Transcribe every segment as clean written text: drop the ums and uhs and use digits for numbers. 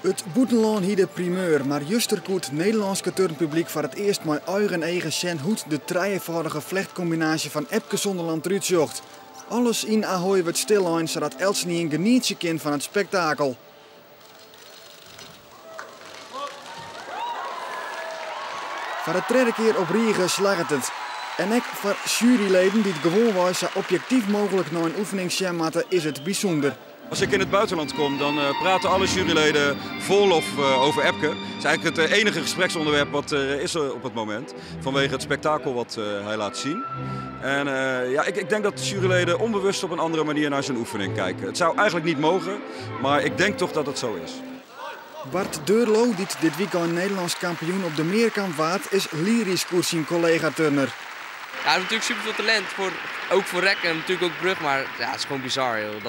Het buitenland hier de primeur, maar juster koet Nederlandse turnpubliek voor het eerst met eigen zien hoe de drievoudige vlechtcombinatie van Epke Zonderland eruit zocht. Alles in Ahoy wordt stil aan, zodat Elsen genietje kind van het spektakel. Voor de derde keer op Riegen slaagt het. En ook voor juryleden die het gewoon was zo objectief mogelijk naar een oefening zien is het bijzonder. Als ik in het buitenland kom, dan praten alle juryleden vol over Epke. Het is eigenlijk het enige gespreksonderwerp wat er is op het moment. Vanwege het spektakel wat hij laat zien. En ik denk dat de juryleden onbewust op een andere manier naar zijn oefening kijken. Het zou eigenlijk niet mogen, maar ik denk toch dat het zo is. Bart Deurlo, die dit weekend Nederlands kampioen op de meerkamp waard, is lyrisch voor zijn collega turner. Ja, hij heeft natuurlijk super veel talent, ook voor rek en natuurlijk ook brug, maar ja, het is gewoon bizar joh,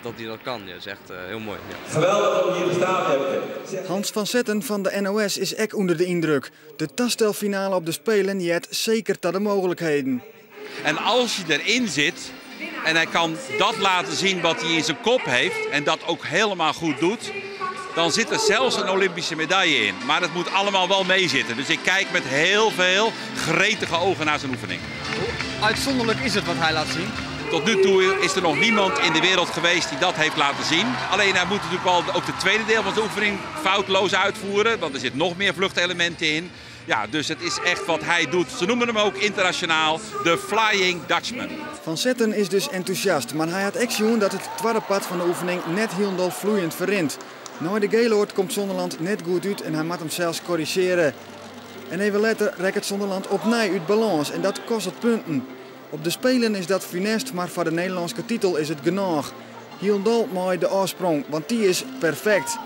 dat hij dat kan. Ja, dat is echt heel mooi. Ja. Geweldig om hier te staan hebben. Hans van Zetten van de NOS is ook onder de indruk. De tastelfinale op de Spelen jet zeker tot de mogelijkheden. En als hij erin zit en hij kan dat laten zien wat hij in zijn kop heeft en dat ook helemaal goed doet, dan zit er zelfs een Olympische medaille in. Maar het moet allemaal wel meezitten. Dus ik kijk met heel veel gretige ogen naar zijn oefening. Hoe uitzonderlijk is het wat hij laat zien? Tot nu toe is er nog niemand in de wereld geweest die dat heeft laten zien. Alleen hij moet natuurlijk wel ook de tweede deel van zijn oefening foutloos uitvoeren. Want er zit nog meer vluchtelementen in. Ja, dus het is echt wat hij doet. Ze noemen hem ook internationaal de Flying Dutchman. Van Zetten is dus enthousiast. Maar hij had echt zien dat het tweede pad van de oefening net heel vloeiend verrint. Na de Gaylord komt Zonderland net goed uit en hij moet hem zelfs corrigeren. En even later rekt het Zonderland opnieuw uit balans en dat kost het punten. Op de Spelen is dat funest, maar voor de Nederlandse titel is het genoeg. Hiel mooi de oorsprong, want die is perfect.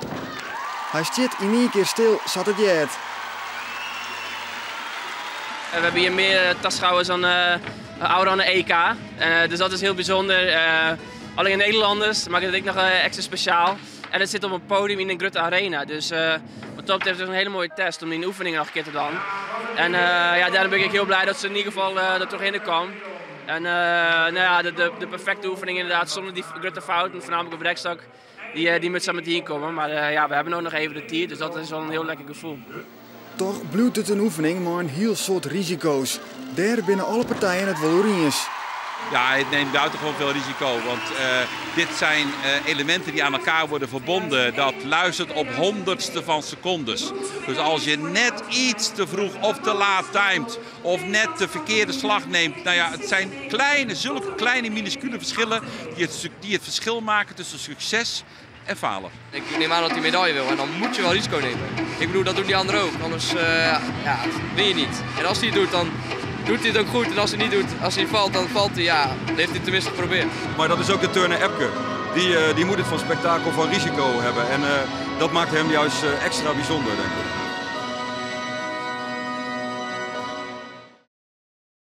Hij zit in één keer stil, zat het jet. We hebben hier meer tasschouwers dan ouder dan de EK. Dus dat is heel bijzonder. Alleen Nederlanders maken het ook nog extra speciaal. En het zit op een podium in de Grutte Arena. Dus wat dat betreft is het een hele mooie test om die oefeningen nog een keer te doen. En daarom ben ik heel blij dat ze in ieder geval er toch in kwam. En de perfecte oefening inderdaad, zonder die Grutte fouten, voornamelijk op rekstok, die moet samen hier komen. Maar we hebben ook nog even de tier, dus dat is wel een heel lekker gevoel. Toch blijft het een oefening, maar een heel soort risico's. Daar binnen alle partijen het wel is. Ja, het neemt buitengewoon veel risico, want dit zijn elementen die aan elkaar worden verbonden. Dat luistert op honderdste van secondes. Dus als je net iets te vroeg of te laat timed of net de verkeerde slag neemt. Nou ja, het zijn zulke kleine minuscule verschillen die het verschil maken tussen succes en falen. Ik neem aan dat hij medaille wil en dan moet je wel risico nemen. Ik bedoel, dat doen die anderen ook, anders win je niet. En als hij het doet, dan doet hij het ook goed. En als hij niet doet, als hij valt, dan valt hij. Ja, dan heeft hij het tenminste geprobeerd. Maar dat is ook de turner Epke. Die moet het van spektakel, van risico hebben. En dat maakt hem juist extra bijzonder, denk ik.